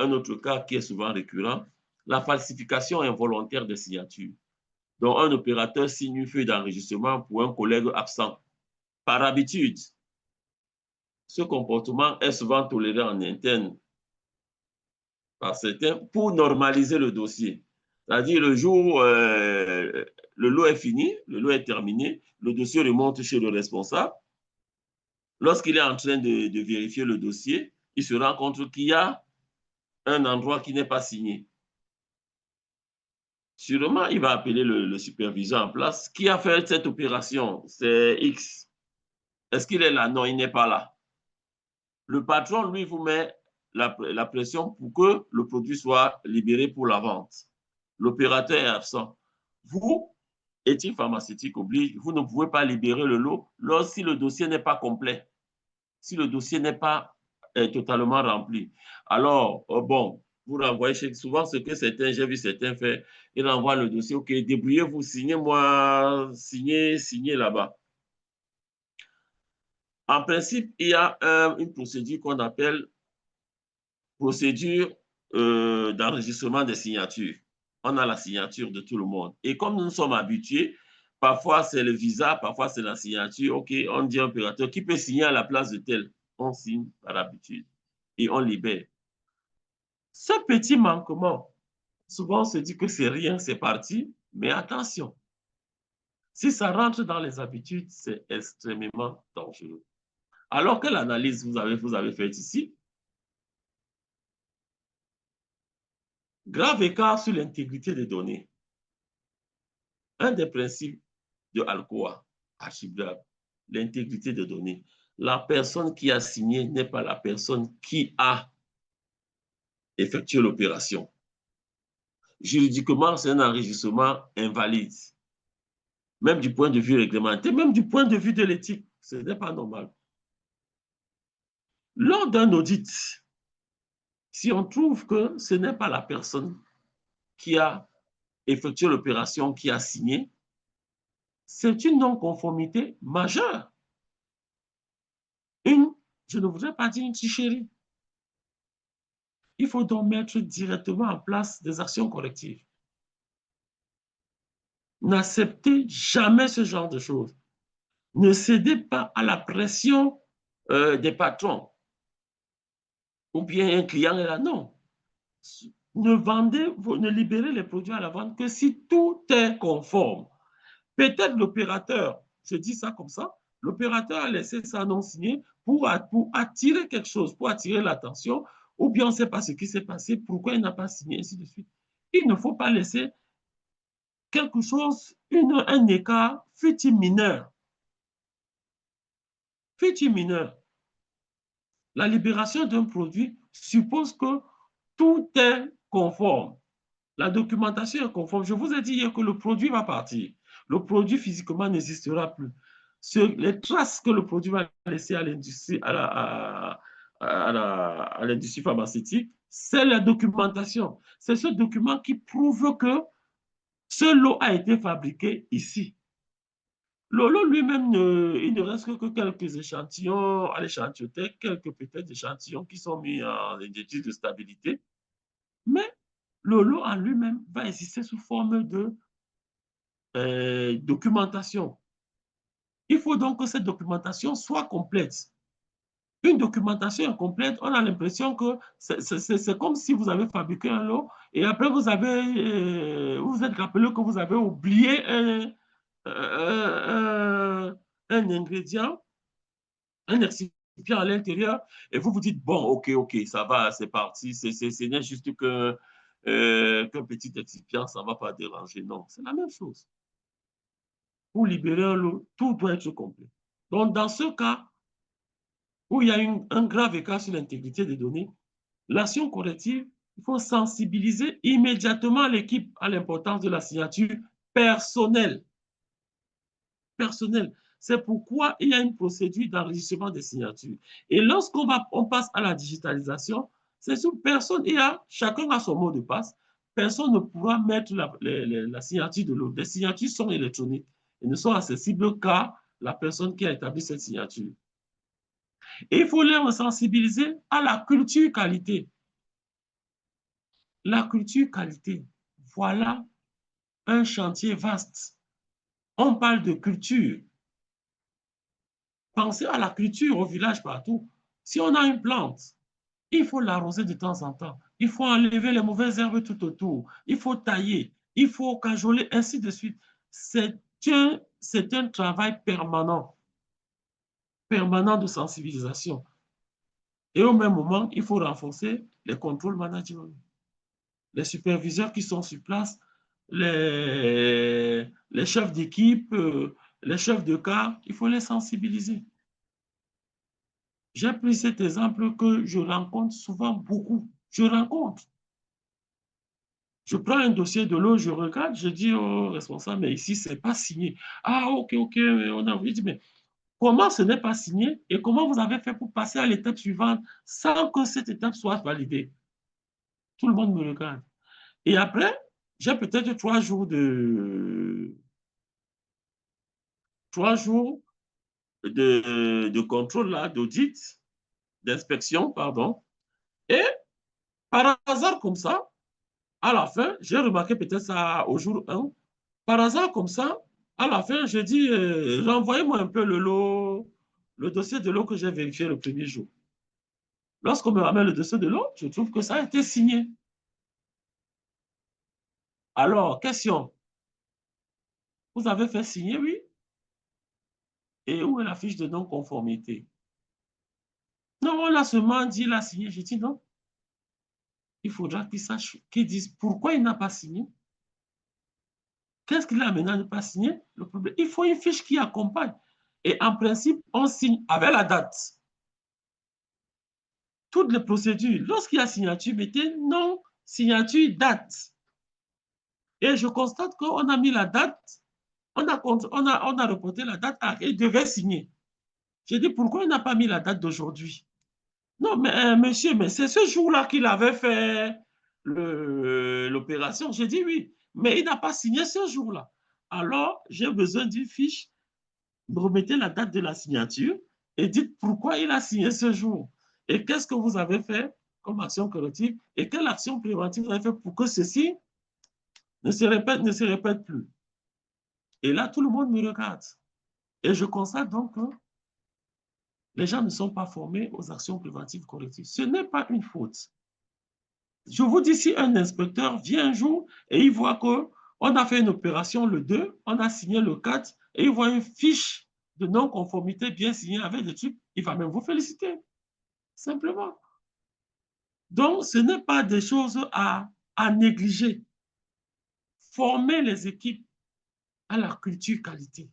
un autre cas qui est souvent récurrent, la falsification involontaire des signatures. Donc, un opérateur signe une feuille d'enregistrement pour un collègue absent. Par habitude, ce comportement est souvent toléré en interne par certains pour normaliser le dossier. C'est-à-dire, le jour où le lot est fini, le lot est terminé, le dossier remonte chez le responsable. Lorsqu'il est en train de vérifier le dossier, il se rend compte qu'il y a un endroit qui n'est pas signé. Sûrement, il va appeler le superviseur en place. Qui a fait cette opération? C'est X. Est-ce qu'il est là? Non, il n'est pas là. Le patron, lui, vous met la pression pour que le produit soit libéré pour la vente. L'opérateur est absent. Vous, éthique pharmaceutique oblige, vous ne pouvez pas libérer le lot si le dossier n'est pas complet, si le dossier n'est pas totalement rempli. Alors, bon, vous renvoyez souvent ce que j'ai vu certains faire, ils renvoient le dossier, ok, débrouillez-vous, signez-moi, signez là-bas. En principe, il y a une procédure qu'on appelle procédure d'enregistrement des signatures. On a la signature de tout le monde. Et comme nous sommes habitués, parfois c'est le visa, parfois c'est la signature. OK, on dit à l'opérateur qui peut signer à la place de tel. On signe par habitude et on libère. Ce petit manquement, souvent on se dit que c'est rien, c'est parti, mais attention, si ça rentre dans les habitudes, c'est extrêmement dangereux. Alors que l'analyse vous avez faite ici, grave écart sur l'intégrité des données. Un des principes de Alcoa, archivable, l'intégrité des données. La personne qui a signé n'est pas la personne qui a effectué l'opération. Juridiquement, c'est un enregistrement invalide. Même du point de vue réglementaire, même du point de vue de l'éthique, ce n'est pas normal. Lors d'un audit, si on trouve que ce n'est pas la personne qui a effectué l'opération qui a signé, c'est une non-conformité majeure. Je ne voudrais pas dire une tricherie. Il faut donc mettre directement en place des actions correctives. N'acceptez jamais ce genre de choses. Ne cédez pas à la pression des patrons. Ou bien un client est là, non. Ne libérez les produits à la vente que si tout est conforme. Peut-être l'opérateur, je dis ça comme ça, l'opérateur a laissé ça non signé pour attirer quelque chose, pour attirer l'attention, ou bien on ne sait pas ce qui s'est passé, pourquoi il n'a pas signé, ainsi de suite. Il ne faut pas laisser quelque chose, un écart, fut-il mineur. Fut-il mineur. La libération d'un produit suppose que tout est conforme. La documentation est conforme. Je vous ai dit hier que le produit va partir. Le produit physiquement n'existera plus. Les traces que le produit va laisser à l'industrie, à l'industrie pharmaceutique, c'est la documentation. C'est ce document qui prouve que ce lot a été fabriqué ici. Le lot lui-même, il ne reste que quelques échantillons à l'échantillonthèque, quelques peut-être échantillons qui sont mis en étude de stabilité. Mais le lot en lui-même va exister sous forme de documentation. Il faut donc que cette documentation soit complète. Une documentation incomplète, on a l'impression que c'est comme si vous avez fabriqué un lot et après vous vous êtes rappelé que vous avez oublié un ingrédient, un excipient à l'intérieur et vous vous dites, bon, ok, ça va, c'est parti, ce n'est juste qu'un petit excipient, ça ne va pas déranger. Non, c'est la même chose. Pour libérer un lot, tout doit être complet. Donc, dans ce cas où il y a un grave écart sur l'intégrité des données, l'action corrective, il faut sensibiliser immédiatement l'équipe à l'importance de la signature personnelle. Personnelle. C'est pourquoi il y a une procédure d'enregistrement des signatures. Et lorsqu'on passe à la digitalisation, c'est sur personne, chacun a son mot de passe. Personne ne pourra mettre la signature de l'autre. Les signatures sont électroniques et ne sont accessibles qu'à la personne qui a établi cette signature. Et il faut les sensibiliser à la culture qualité. La culture qualité, voilà un chantier vaste. On parle de culture. Pensez à la culture au village partout. Si on a une plante, il faut l'arroser de temps en temps. Il faut enlever les mauvaises herbes tout autour. Il faut tailler. Il faut cajoler, ainsi de suite. C'est un travail permanent, permanent de sensibilisation. Et au même moment, il faut renforcer les contrôles management. Les superviseurs qui sont sur place, les chefs d'équipe, les chefs de cas, il faut les sensibiliser. J'ai pris cet exemple que je rencontre souvent beaucoup. Je rencontre. Je prends un dossier de l'eau, je regarde, je dis au responsable, mais ici, ce n'est pas signé. Ah, ok, ok, on a envie de dire, mais comment ce n'est pas signé et comment vous avez fait pour passer à l'étape suivante sans que cette étape soit validée? Tout le monde me regarde. Et après, j'ai peut-être 3 jours de contrôle, là, d'audit, d'inspection, pardon. Et par hasard comme ça, à la fin, j'ai remarqué peut-être ça au jour 1, par hasard comme ça, à la fin, je dis, renvoyez-moi un peu le lot, le dossier de l'eau que j'ai vérifié le premier jour. Lorsqu'on me ramène le dossier de l'eau, je trouve que ça a été signé. Alors, question, vous avez fait signer, oui? Et où est la fiche de non-conformité? Non, on l'a seulement dit, il a signé. Je dis non. Il faudra qu'il sache, qu'il dise pourquoi il n'a pas signé. Qu'est-ce qui l'a amené à ne pas signer? Le problème, il faut une fiche qui accompagne. Et en principe, on signe avec la date. Toutes les procédures, lorsqu'il y a signature, mettez non, signature, date. Et je constate qu'on a mis la date, on a reporté la date, il devait signer. J'ai dit, pourquoi il n'a pas mis la date d'aujourd'hui? Non, mais monsieur, mais c'est ce jour-là qu'il avait fait l'opération. J'ai dit oui, mais il n'a pas signé ce jour-là. Alors, j'ai besoin d'une fiche. Remettez la date de la signature et dites pourquoi il a signé ce jour. Et qu'est-ce que vous avez fait comme action corrective et quelle action préventive vous avez fait pour que ceci ne se répète plus. Et là, tout le monde me regarde. Et je constate donc que les gens ne sont pas formés aux actions préventives correctives. Ce n'est pas une faute. Je vous dis, si un inspecteur vient un jour et il voit qu'on a fait une opération le 2, on a signé le 4, et il voit une fiche de non-conformité bien signée avec des trucs, il va même vous féliciter, simplement. Donc, ce n'est pas des choses à négliger. Former les équipes à la culture qualité.